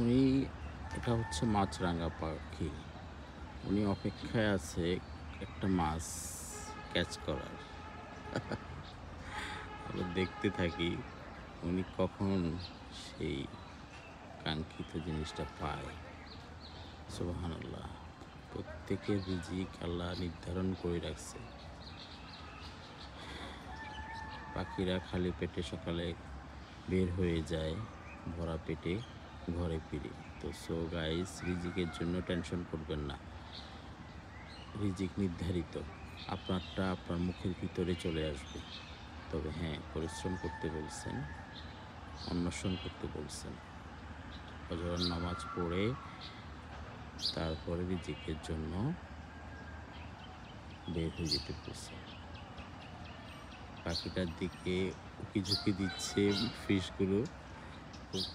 উনি এটা হচ্ছে মাছরাঙা পাখি। উনি অপেক্ষায় আছে একটা মাছ ক্যাচ করার। আমরা দেখতে থাকি উনি কখন সেই কাঙ্ক্ষিত জিনিসটা পায়। সুবহানাল্লাহ! প্রত্যেকের রিজিক আল্লাহ নির্ধারণ করে রাখছে। পাখিরা খালি পেটে সকালে বের হয়ে যায়, ভরা পেটে ঘরে ফিরে। তো সো গাইস, রিজিকের জন্য টেনশন করবেন না। রিজিক নির্ধারিত। আপনারটা আপনার মুখের ভিতরে চলে আসবে। তবে হ্যাঁ, পরিশ্রম করতে বলছেন, অন্বেষণ করতে বলছেন। ফজরের নামাজ পড়ে তারপরে রিজিকের জন্য বের হয়ে যেতে বলছেন। পাখিটার দিকে উকিঝুঁকি দিচ্ছে ফিশগুলো,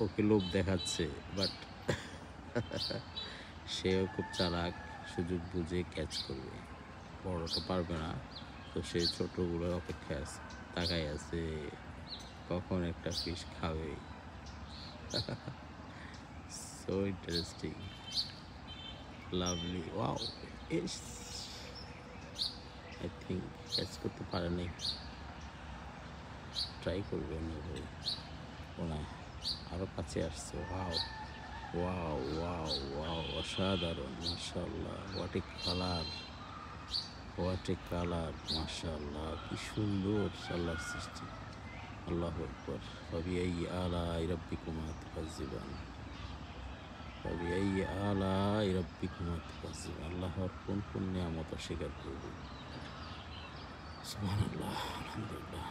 ওকে লোভ দেখাচ্ছে, বাট সেও খুব চালাক, সুযোগ বুঝে ক্যাচ করবে। বড়টা পারবে না, তো সে ছোটগুলোর অপেক্ষায় আছে, তাকায় আছে কখন একটা ফিশ খাবে। So interesting, lovely, wow! Is, I think catch করতে পারে নাই। ট্রাই করবে অন্যভাবে। ও না, আরও কাছে আসছে। Wow, wow, wow, wow! অসাধারণ, মাশাআল্লাহ! What a colour, what a colour! মাশাআল্লাহ! কি সুন্দর আল্লাহর সৃষ্টি। আল্লাহু আকবার! ফাবিআইয়ি আলাই রাব্বিকুমা তুকাজ্জিবান, ফাবিআইয়ি আলাই রাব্বিকুমা তুকাজ্জিবান। আল্লাহর কোন কোন নিয়ামত অস্বীকার করব। সুবহানাল্লাহ, আলহামদুলিল্লাহ।